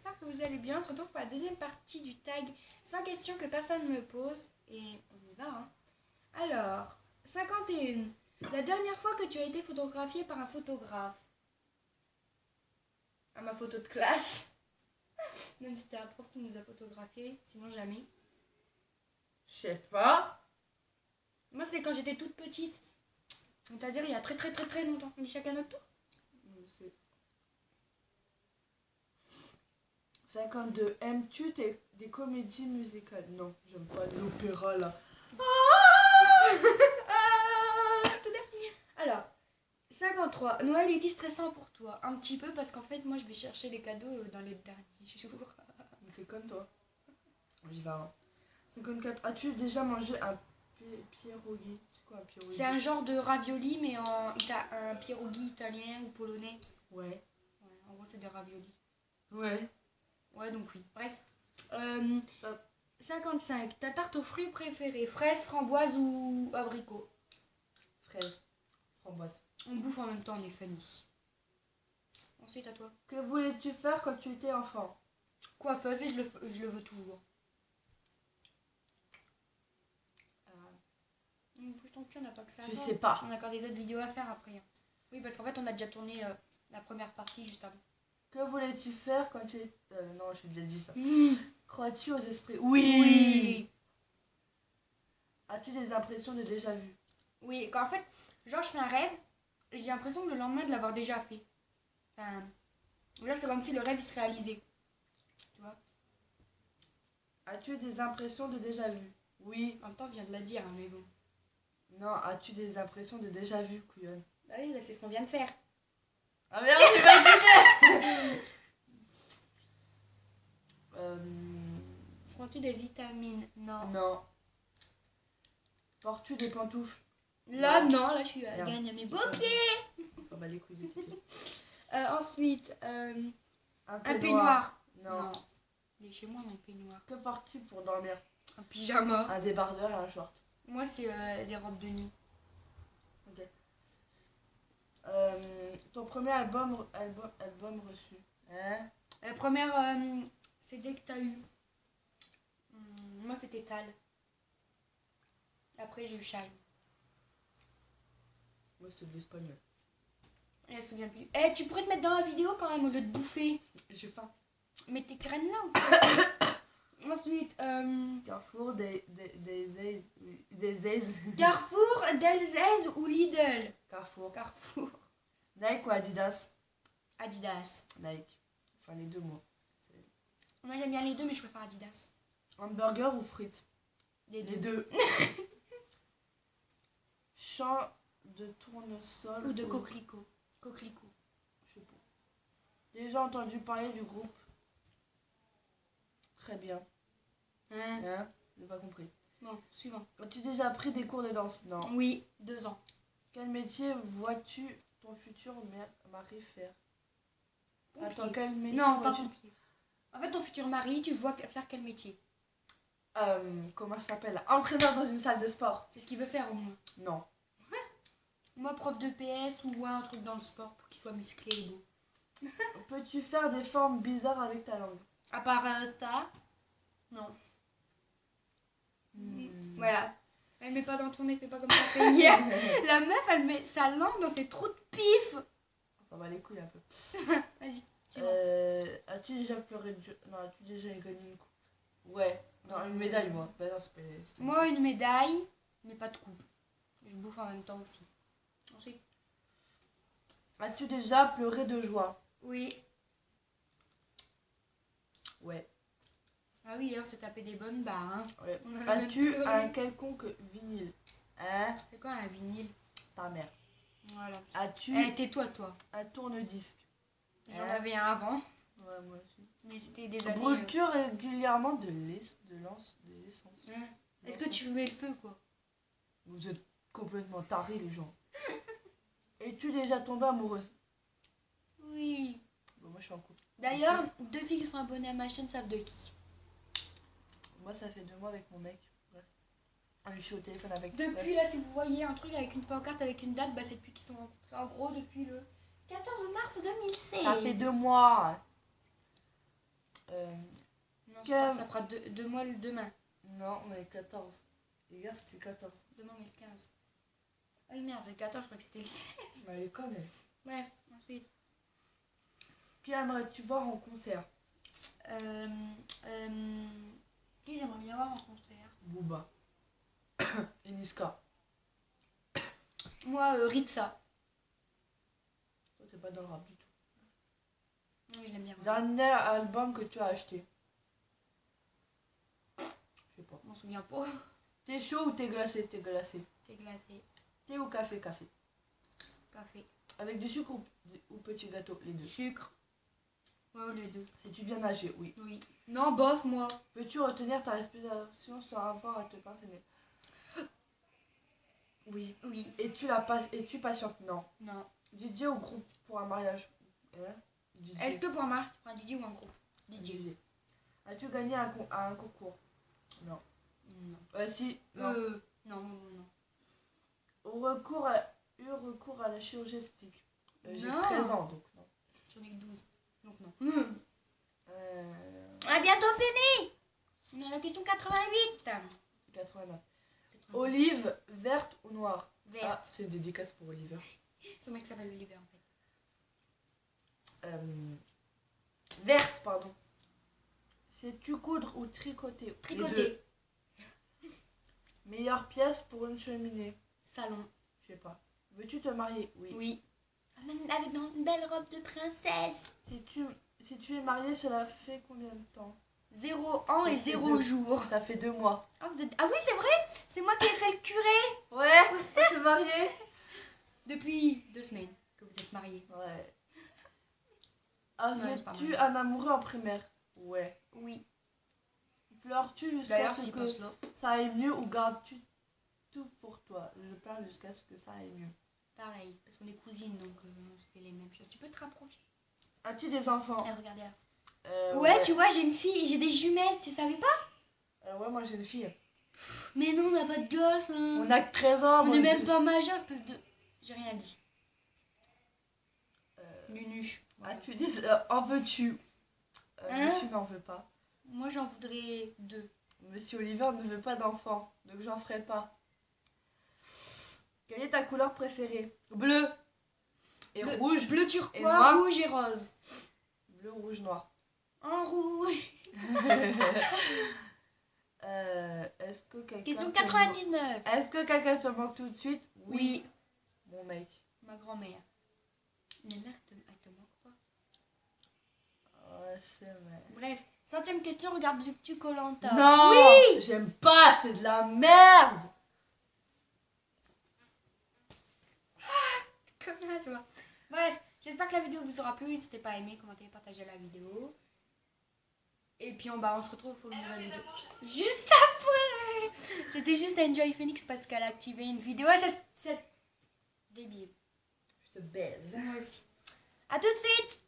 j'espère que vous allez bien. On se retrouve pour la deuxième partie du tag 5 questions que personne ne pose. Et on y va, hein. Alors, 51. La dernière fois que tu as été photographiée par un photographe? À ma photo de classe. Même si c'était un prof qui nous a photographiés, sinon jamais. Je sais pas. Moi, c'était quand j'étais toute petite. C'est-à-dire il y a très très très très longtemps. On dit chacun notre tour. 52. Aimes-tu des comédies musicales? Non, j'aime pas l'opéra là. Alors, 53. Noël est-il stressant pour toi? Un petit peu parce qu'en fait, moi, je vais chercher les cadeaux dans les derniers jours. T'es conne toi. J'y vais. Hein. 54. As-tu déjà mangé un pierogi? C'est quoi un pierogi? C'est un genre de ravioli, mais un pierogi italien ou polonais. Ouais. En gros, c'est des raviolis. Ouais. Ouais, donc oui. Bref. 55. Ta tarte aux fruits préférée? Fraise, framboise ou abricot? Fraise. Framboise. On bouffe en même temps, on est funny. Ensuite, à toi. Que voulais-tu faire quand tu étais enfant? Coiffeuse, et je le veux toujours. Bouge ton cul, on n'a pas que ça à Je faire. sais pas. On a encore des autres vidéos à faire après. Hein. Oui, parce qu'en fait, on a déjà tourné la première partie juste avant. Que voulais-tu faire quand tu étais... non, je t'ai déjà dit ça. Mmh. Crois-tu aux esprits? Oui. As-tu des impressions de déjà vu? Oui, quand en fait, genre je fais un rêve, et j'ai l'impression le lendemain de l'avoir déjà fait. Enfin, là c'est comme si le rêve il se réalisait. Tu vois? As-tu des impressions de déjà vu? Oui. En même temps, on vient de la dire, hein, mais bon. Non, as-tu des impressions de déjà vu, couillonne? Bah oui, c'est ce qu'on vient de faire. Ah merde, tu vas expliquer. Prends-tu des vitamines? Non. Non. Portes-tu des pantoufles? Là, non, là je suis à Merde. gagne à mes beaux pieds. On s'en bat les couilles de tes pieds. Ensuite, Un un peignoir. Non. Il est chez moi mon peignoir. Que portes-tu pour dormir? Un pyjama. Un débardeur et un short. Moi c'est des robes de nuit. Ok. Ton premier album reçu? Hein? La première CD que t'as eu. Moi c'était Tal. Après j'ai eu Shine. Moi, c'est de l'espagnol. Elle se souvient plus. Eh, tu pourrais te mettre dans la vidéo quand même au lieu de bouffer. J'ai faim. Mais tes graines là ou pas? Ensuite, Carrefour, des aises. Carrefour, Delzez ou Lidl? Carrefour. Carrefour. Nike ou Adidas? Adidas. Nike. Enfin, les deux, moi. Moi j'aime bien les deux, mais je préfère Adidas. Hamburger ou frites? Les Les deux. deux. Champ de tournesol Ou de coquelicot. Coquelicot. Je sais pas. Déjà entendu parler du groupe? Très bien. Hein? J'ai pas compris. Bon, suivant. As-tu déjà pris des cours de danse? Non. Oui, 2 ans. Quel métier vois-tu ton futur mari faire? Pompier. Attends, quel métier Non, pas vois-tu? pompier. En fait, ton futur mari, tu vois faire quel métier? Comment ça s'appelle? Entraîneur dans une salle de sport? C'est ce qu'il veut faire au moins. Non. Moi, prof de PS ou un truc dans le sport pour qu'il soit musclé et beau. Peux-tu faire des formes bizarres avec ta langue? À part ça, non. Voilà. Elle met pas dans ton nez, fais pas comme ça fait hier. La meuf, elle met sa langue dans ses trous de pif. Ça va les couilles un peu. Vas-y. As-tu déjà pleuré de... Non, as-tu déjà gagné une coupe? Ouais. Non, une médaille, moi. Bah non, c'est pas... Moi, une médaille, mais pas de coupe. Je bouffe en même temps aussi. Ensuite. As-tu déjà pleuré de joie? Oui. Ouais. Ah oui, hier, on s'est tapé des bonnes barres. Hein. Ouais. On en a As-tu même pleuré. un quelconque vinyle? Hein? C'est quoi un vinyle? Ta mère. Voilà. As-tu tais-toi, toi. un tourne-disque? J'en avais un avant, Ouais, moi aussi. mais c'était des années. Brûles-tu régulièrement de l'essence? Est-ce que tu mets le feu, quoi? Vous êtes complètement tarés, les gens. Es-tu déjà tombée amoureuse? Oui. Bon, moi, je suis en couple. D'ailleurs, 2 filles qui sont abonnées à ma chaîne savent de qui. Moi, ça fait 2 mois avec mon mec. Bref. Je suis au téléphone avec... Depuis là, si vous voyez un truc avec une pancarte avec une date, bah c'est depuis qu'ils sont rencontrés. En gros, depuis le 14 mars 2016. Ça fait 2 mois. Non, Quel- ça fera deux mois demain. Non, on est 14. Hier, c'était 14. Demain, on est le 15. Ah oui, merde, c'est le 14, je crois que c'était le 16. Bah, elle est conne, elle. Bref, ensuite. Qui aimerais-tu voir en concert? Qui j'aimerais bien voir en concert? Booba. Et Niska. Moi, Ritza. Toi, t'es pas dans le rap du tout. Oui, je l'aime bien. Dernier album que tu as acheté? Je sais pas. Je m'en souviens pas. T'es chaud ou t'es glacé? T'es glacé. T'es glacé. Thé ou café? Café. Café. Avec du sucre ou petit gâteau? Les deux. Sucre. Ouais, les deux. Sais-tu bien nager? Oui. Oui. Non, bof, moi. Peux-tu retenir ta respiration sans avoir à te pincer le nez? Oui. Oui. Es-tu patiente? Non. Non. DJ ou groupe pour un mariage? Hein? DJ. Est-ce que pour moi, tu prends un DJ ou un groupe? DJ. As-tu gagné un concours? Non. Non. Si. Non. Non. Eu recours à la chirurgie esthétique. J'ai Non. 13 ans, donc non. J'en ai que 12. Donc non. Euh, On a bientôt fini. On est à la question 88. 89. Olive, verte ou noire? Verte. Ah, c'est une dédicace pour Oliver. C'est un mec qui s'appelle Oliver en fait. Verte, pardon. Sais-tu coudre ou tricoter? Les deux. Tricoté. Meilleure pièce pour une cheminée? Salon. Je sais pas. Veux-tu te marier? Oui. Oui. Avec une belle robe de princesse. Si tu es mariée, cela fait combien de temps? 0 ans et Ça fait 0 deux. jours. Ça fait 2 mois. Ah, oui, c'est vrai. C'est moi qui ai fait le curé. Ouais, tu es mariée? Depuis 2 semaines que vous êtes mariés. Ouais. c'est pas Avais-tu mal. un amoureux en primaire? Ouais. Oui. Pleures-tu jusqu'à D'ailleurs, ce s'il que passe là. ça aille mieux ou gardes-tu tout pour toi? Je pleure jusqu'à ce que ça aille mieux. Pareil, parce qu'on est cousines, donc on fait les mêmes choses. Tu peux te rapprocher. As-tu des enfants? Eh, regardez là. Ouais. Tu vois, j'ai une fille, j'ai des jumelles, tu savais pas? Ouais, moi j'ai une fille. Mais non, on n'a pas de gosse. Hein. On a que 13 ans. On moi, n'est même pas majeur, espèce de... J'ai rien dit. Nunuche. As-tu des... en veux-tu? Hein? Monsieur n'en veut pas. Moi, j'en voudrais 2. Monsieur Oliver ne veut pas d'enfant, donc j'en ferai pas. Quelle est ta couleur préférée? Bleu et rouge. Bleu et turquoise, noir. rouge et rose. Bleu, rouge, noir. En rouge. Est-ce que quelqu'un Question te 99. Est-ce que quelqu'un te manque tout de suite? Oui. Mon mec. Ma grand-mère. Mais mère, elle te manque pas. Ouais, c'est vrai. Bref, 100e question, regardes-tu Koh-Lanta? Non. Oui. J'aime pas, c'est de la merde. Comme là, tu vois. Bref, j'espère que la vidéo vous aura plu. N'hésitez pas à aimer, commenter, partager la vidéo. Et puis on se retrouve pour une nouvelle vidéo. Juste après. C'était juste Enjoy Phoenix parce qu'elle a activé une vidéo. Et c'est débile. Je te baise. Moi aussi. À tout de suite.